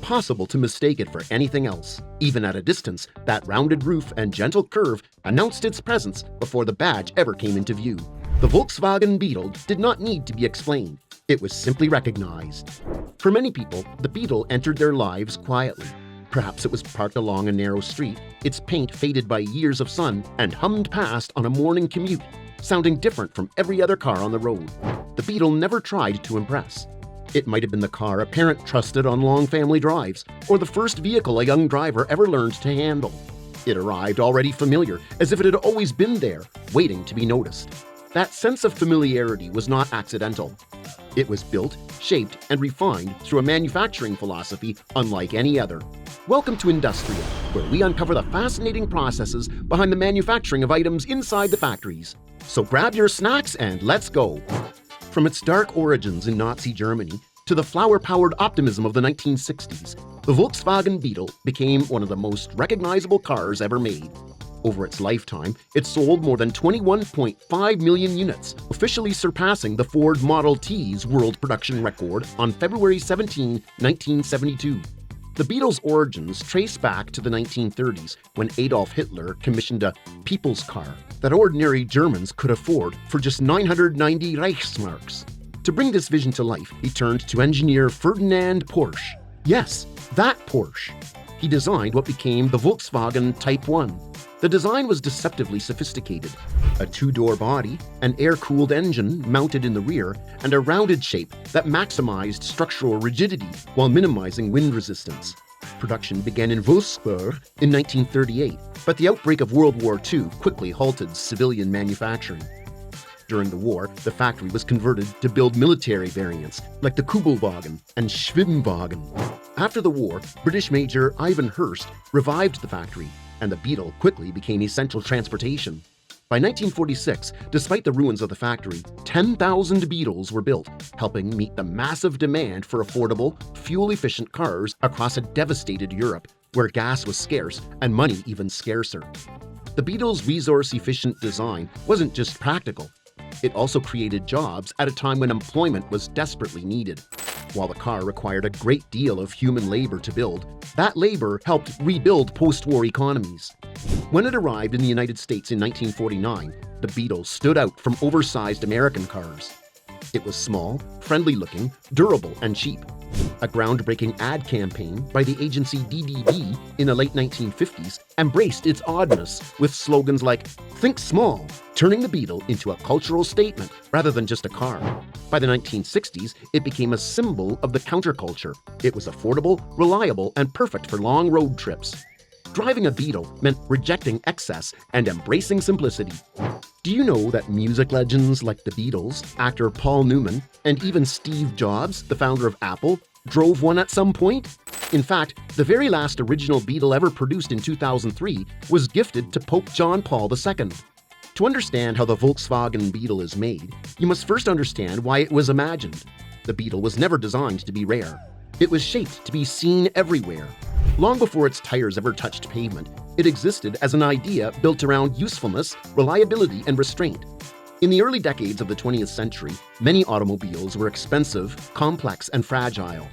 impossible to mistake it for anything else. Even at a distance, that rounded roof and gentle curve announced its presence before the badge ever came into view. The Volkswagen Beetle did not need to be explained. It was simply recognized. For many people, the Beetle entered their lives quietly. Perhaps it was parked along a narrow street, its paint faded by years of sun, and hummed past on a morning commute, sounding different from every other car on the road. The Beetle never tried to impress. It might have been the car a parent trusted on long family drives, or the first vehicle a young driver ever learned to handle. It arrived already familiar, as if it had always been there, waiting to be noticed. That sense of familiarity was not accidental. It was built, shaped, and refined through a manufacturing philosophy unlike any other. Welcome to INDUSTRIA, where we uncover the fascinating processes behind the manufacturing of items inside the factories. So grab your snacks and let's go! From its dark origins in Nazi Germany to the flower-powered optimism of the 1960s, the Volkswagen Beetle became one of the most recognizable cars ever made. Over its lifetime, it sold more than 21.5 million units, officially surpassing the Ford Model T's world production record on February 17, 1972. The Beetle's origins trace back to the 1930s when Adolf Hitler commissioned a people's car that ordinary Germans could afford for just 990 Reichsmarks. To bring this vision to life, he turned to engineer Ferdinand Porsche. Yes, that Porsche. He designed what became the Volkswagen Type 1. The design was deceptively sophisticated. A two-door body, an air-cooled engine mounted in the rear, and a rounded shape that maximized structural rigidity while minimizing wind resistance. Production began in Wolfsburg in 1938, but the outbreak of World War II quickly halted civilian manufacturing. During the war, the factory was converted to build military variants like the Kubelwagen and Schwimmwagen. After the war, British Major Ivan Hurst revived the factory, and the Beetle quickly became essential transportation. By 1946, despite the ruins of the factory, 10,000 Beetles were built, helping meet the massive demand for affordable, fuel-efficient cars across a devastated Europe, where gas was scarce and money even scarcer. The Beetle's resource-efficient design wasn't just practical. It also created jobs at a time when employment was desperately needed. While the car required a great deal of human labor to build, that labor helped rebuild post-war economies. When it arrived in the United States in 1949, the Beetle stood out from oversized American cars. It was small, friendly-looking, durable, and cheap. A groundbreaking ad campaign by the agency DDB in the late 1950s embraced its oddness with slogans like "Think Small," turning the Beetle into a cultural statement rather than just a car. By the 1960s, it became a symbol of the counterculture. It was affordable, reliable, and perfect for long road trips. Driving a Beetle meant rejecting excess and embracing simplicity. Do you know that music legends like the Beatles, actor Paul Newman, and even Steve Jobs, the founder of Apple, drove one at some point? In fact, the very last original Beetle ever produced in 2003 was gifted to Pope John Paul II. To understand how the Volkswagen Beetle is made, you must first understand why it was imagined. The Beetle was never designed to be rare. It was shaped to be seen everywhere. Long before its tires ever touched pavement, it existed as an idea built around usefulness, reliability, and restraint. In the early decades of the 20th century, many automobiles were expensive, complex, and fragile.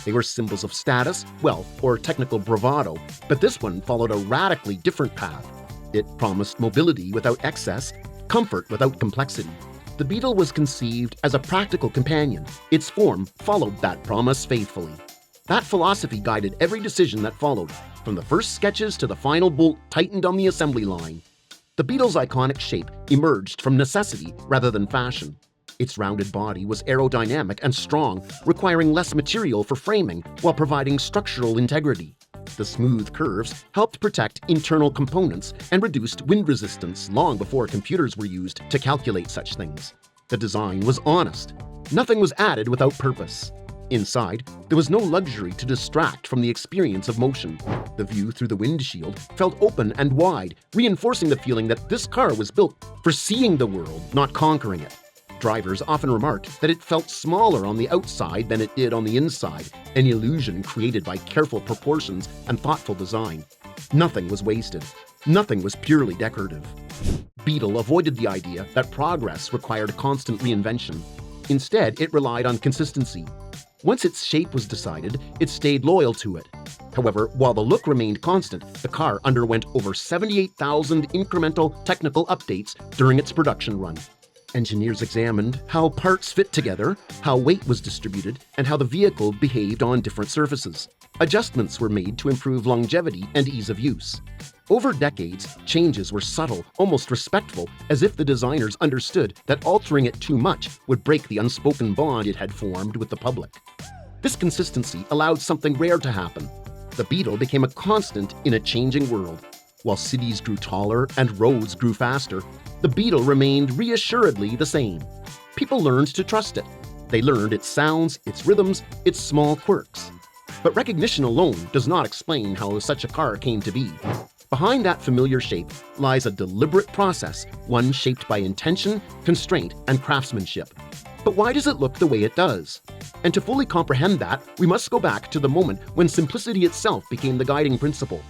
They were symbols of status, wealth, or technical bravado, but this one followed a radically different path. It promised mobility without excess, comfort without complexity. The Beetle was conceived as a practical companion. Its form followed that promise faithfully. That philosophy guided every decision that followed, from the first sketches to the final bolt tightened on the assembly line. The Beetle's iconic shape emerged from necessity rather than fashion. Its rounded body was aerodynamic and strong, requiring less material for framing while providing structural integrity. The smooth curves helped protect internal components and reduced wind resistance long before computers were used to calculate such things. The design was honest. Nothing was added without purpose. Inside, there was no luxury to distract from the experience of motion. The view through the windshield felt open and wide, reinforcing the feeling that this car was built for seeing the world, not conquering it. Drivers often remarked that it felt smaller on the outside than it did on the inside, an illusion created by careful proportions and thoughtful design. Nothing was wasted. Nothing was purely decorative. Beetle avoided the idea that progress required constant reinvention. Instead, it relied on consistency. Once its shape was decided, it stayed loyal to it. However, while the look remained constant, the car underwent over 78,000 incremental technical updates during its production run. Engineers examined how parts fit together, how weight was distributed, and how the vehicle behaved on different surfaces. Adjustments were made to improve longevity and ease of use. Over decades, changes were subtle, almost respectful, as if the designers understood that altering it too much would break the unspoken bond it had formed with the public. This consistency allowed something rare to happen. The Beetle became a constant in a changing world. While cities grew taller and roads grew faster, the Beetle remained reassuredly the same. People learned to trust it. They learned its sounds, its rhythms, its small quirks. But recognition alone does not explain how such a car came to be. Behind that familiar shape lies a deliberate process, one shaped by intention, constraint, and craftsmanship. But why does it look the way it does? And to fully comprehend that, we must go back to the moment when simplicity itself became the guiding principle.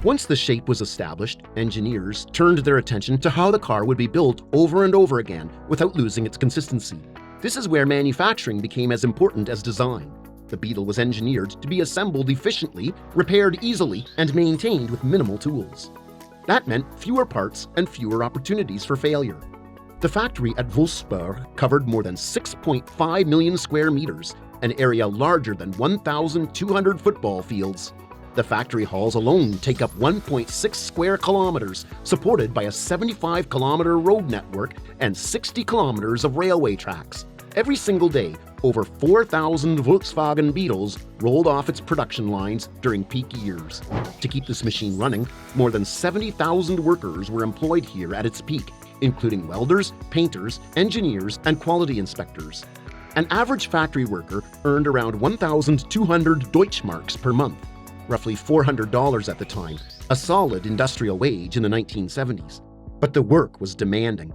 Once the shape was established, engineers turned their attention to how the car would be built over and over again without losing its consistency. This is where manufacturing became as important as design. The Beetle was engineered to be assembled efficiently, repaired easily, and maintained with minimal tools. That meant fewer parts and fewer opportunities for failure. The factory at Wolfsburg covered more than 6.5 million square meters, an area larger than 1,200 football fields. The factory halls alone take up 1.6 square kilometers, supported by a 75-kilometer road network and 60 kilometers of railway tracks. Every single day, over 4,000 Volkswagen Beetles rolled off its production lines during peak years. To keep this machine running, more than 70,000 workers were employed here at its peak, including welders, painters, engineers, and quality inspectors. An average factory worker earned around 1,200 Deutschmarks per month, roughly $400 at the time, a solid industrial wage in the 1970s. But the work was demanding.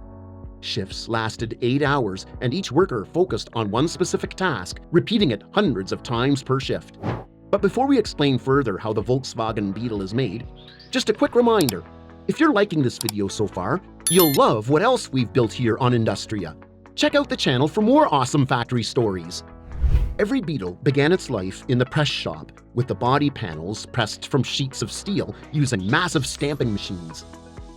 Shifts lasted 8 hours, and each worker focused on one specific task, repeating it hundreds of times per shift. But before we explain further how the Volkswagen Beetle is made, just a quick reminder. If you're liking this video so far, you'll love what else we've built here on INDUSTRIA. Check out the channel for more awesome factory stories. Every Beetle began its life in the press shop, with the body panels pressed from sheets of steel using massive stamping machines.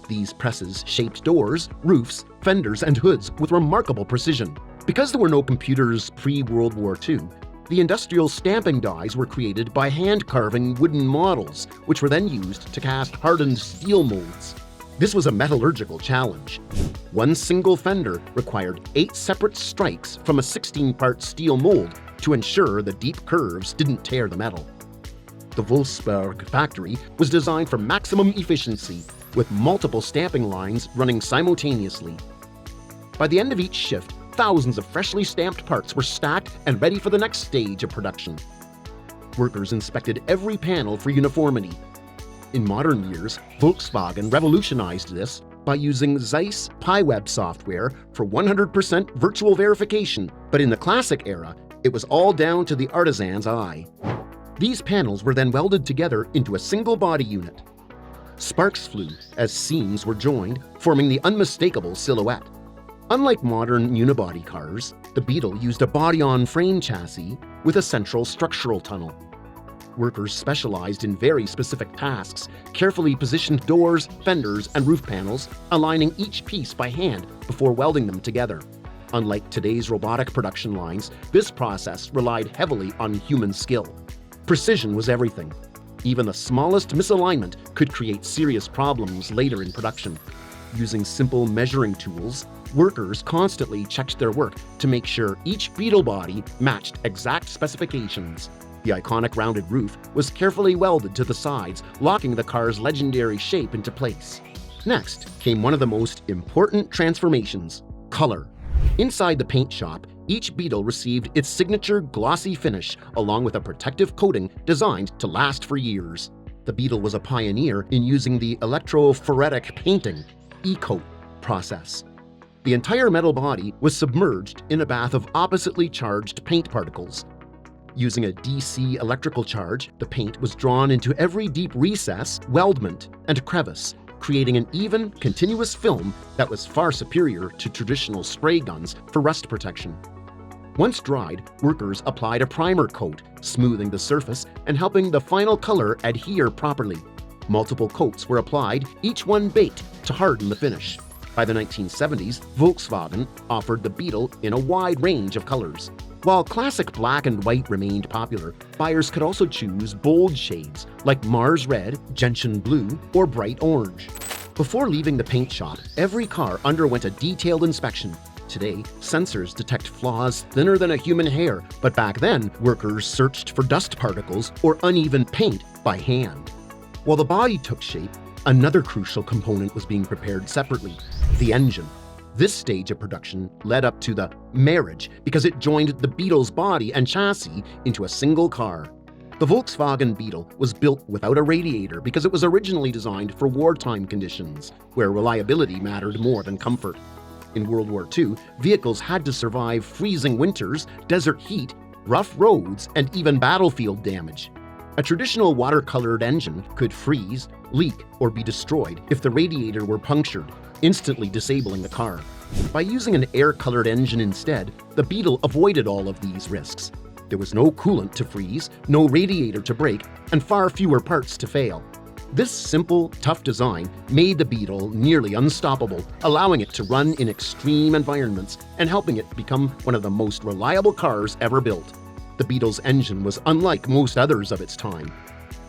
These presses shaped doors, roofs, fenders, and hoods with remarkable precision. Because there were no computers pre-World War II, the industrial stamping dies were created by hand-carving wooden models, which were then used to cast hardened steel molds. This was a metallurgical challenge. One single fender required 8 separate strikes from a 16-part steel mold to ensure the deep curves didn't tear the metal. The Wolfsburg factory was designed for maximum efficiency, with multiple stamping lines running simultaneously. By the end of each shift, thousands of freshly stamped parts were stacked and ready for the next stage of production. Workers inspected every panel for uniformity. In modern years, Volkswagen revolutionized this by using Zeiss PyWeb software for 100% virtual verification, but in the classic era, it was all down to the artisan's eye. These panels were then welded together into a single body unit. Sparks flew as seams were joined, forming the unmistakable silhouette. Unlike modern unibody cars, the Beetle used a body-on-frame chassis with a central structural tunnel. Workers specialized in very specific tasks, carefully positioned doors, fenders, and roof panels, aligning each piece by hand before welding them together. Unlike today's robotic production lines, this process relied heavily on human skill. Precision was everything. Even the smallest misalignment could create serious problems later in production. Using simple measuring tools, workers constantly checked their work to make sure each Beetle body matched exact specifications. The iconic rounded roof was carefully welded to the sides, locking the car's legendary shape into place. Next came one of the most important transformations: color. Inside the paint shop, each Beetle received its signature glossy finish along with a protective coating designed to last for years. The Beetle was a pioneer in using the electrophoretic painting (e-coat) process. The entire metal body was submerged in a bath of oppositely charged paint particles. Using a DC electrical charge, the paint was drawn into every deep recess, weldment, and crevice, creating an even, continuous film that was far superior to traditional spray guns for rust protection. Once dried, workers applied a primer coat, smoothing the surface and helping the final color adhere properly. Multiple coats were applied, each one baked to harden the finish. By the 1970s, Volkswagen offered the Beetle in a wide range of colors. While classic black and white remained popular, buyers could also choose bold shades like Mars Red, Gentian Blue, or Bright Orange. Before leaving the paint shop, every car underwent a detailed inspection. Today, sensors detect flaws thinner than a human hair, but back then, workers searched for dust particles or uneven paint by hand. While the body took shape, another crucial component was being prepared separately: the engine. This stage of production led up to the marriage because it joined the Beetle's body and chassis into a single car. The Volkswagen Beetle was built without a radiator because it was originally designed for wartime conditions, where reliability mattered more than comfort. In World War II, vehicles had to survive freezing winters, desert heat, rough roads, and even battlefield damage. A traditional watercolored engine could freeze, leak, or be destroyed if the radiator were punctured, instantly disabling the car. By using an air-colored engine instead, the Beetle avoided all of these risks. There was no coolant to freeze, no radiator to break, and far fewer parts to fail. This simple, tough design made the Beetle nearly unstoppable, allowing it to run in extreme environments and helping it become one of the most reliable cars ever built. The Beetle's engine was unlike most others of its time.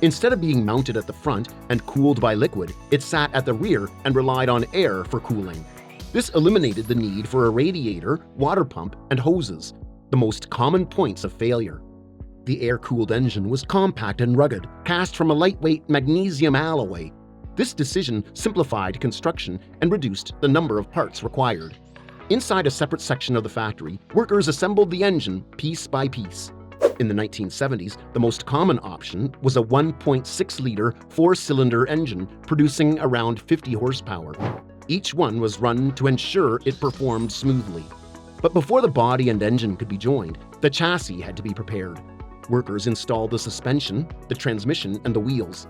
Instead of being mounted at the front and cooled by liquid, it sat at the rear and relied on air for cooling. This eliminated the need for a radiator, water pump, and hoses, the most common points of failure. The air-cooled engine was compact and rugged, cast from a lightweight magnesium alloy. This decision simplified construction and reduced the number of parts required. Inside a separate section of the factory, workers assembled the engine piece by piece. In the 1970s, the most common option was a 1.6-liter four-cylinder engine producing around 50 horsepower. Each one was run to ensure it performed smoothly. But before the body and engine could be joined, the chassis had to be prepared. Workers installed the suspension, the transmission, and the wheels.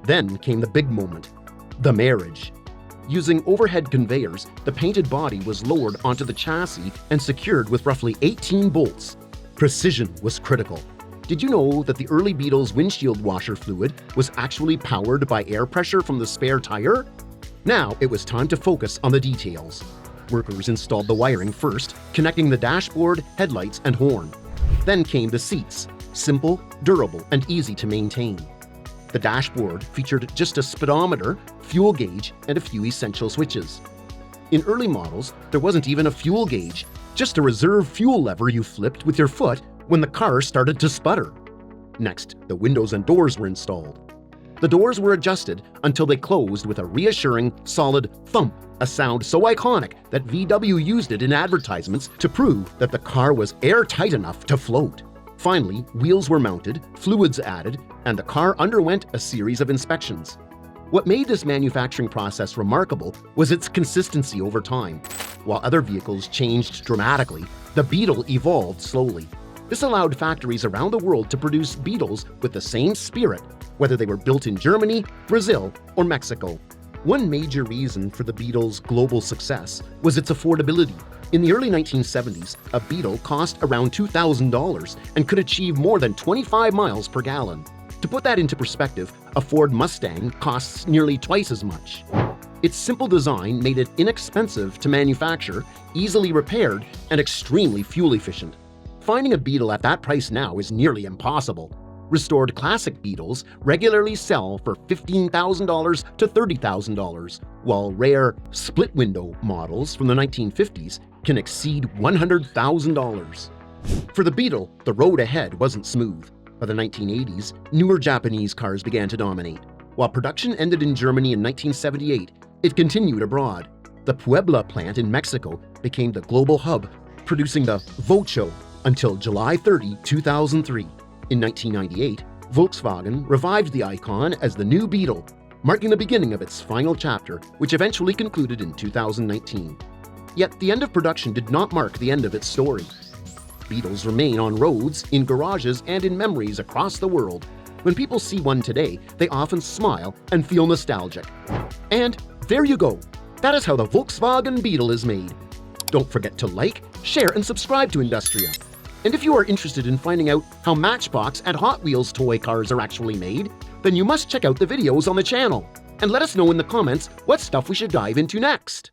Then came the big moment: the marriage. Using overhead conveyors, the painted body was lowered onto the chassis and secured with roughly 18 bolts. Precision was critical. Did you know that the early Beetle's windshield washer fluid was actually powered by air pressure from the spare tire? Now it was time to focus on the details. Workers installed the wiring first, connecting the dashboard, headlights, and horn. Then came the seats, simple, durable, and easy to maintain. The dashboard featured just a speedometer, fuel gauge, and a few essential switches. In early models, there wasn't even a fuel gauge, just a reserve fuel lever you flipped with your foot when the car started to sputter. Next, the windows and doors were installed. The doors were adjusted until they closed with a reassuring, solid thump, a sound so iconic that VW used it in advertisements to prove that the car was airtight enough to float. Finally, wheels were mounted, fluids added, and the car underwent a series of inspections. What made this manufacturing process remarkable was its consistency over time. While other vehicles changed dramatically, the Beetle evolved slowly. This allowed factories around the world to produce Beetles with the same spirit, whether they were built in Germany, Brazil, or Mexico. One major reason for the Beetle's global success was its affordability. In the early 1970s, a Beetle cost around $2,000 and could achieve more than 25 miles per gallon. To put that into perspective, a Ford Mustang costs nearly twice as much. Its simple design made it inexpensive to manufacture, easily repaired, and extremely fuel efficient. Finding a Beetle at that price now is nearly impossible. Restored classic Beetles regularly sell for $15,000 to $30,000, while rare split-window models from the 1950s can exceed $100,000. For the Beetle, the road ahead wasn't smooth. By the 1980s, newer Japanese cars began to dominate. While production ended in Germany in 1978, it continued abroad. The Puebla plant in Mexico became the global hub, producing the Vocho until July 30, 2003. In 1998, Volkswagen revived the icon as the new Beetle, marking the beginning of its final chapter, which eventually concluded in 2019. Yet the end of production did not mark the end of its story. Beetles remain on roads, in garages, and in memories across the world. When people see one today, they often smile and feel nostalgic. And there you go. That is how the Volkswagen Beetle is made. Don't forget to like, share, and subscribe to INDUSTRIA. And if you are interested in finding out how Matchbox and Hot Wheels toy cars are actually made, then you must check out the videos on the channel. And let us know in the comments what stuff we should dive into next.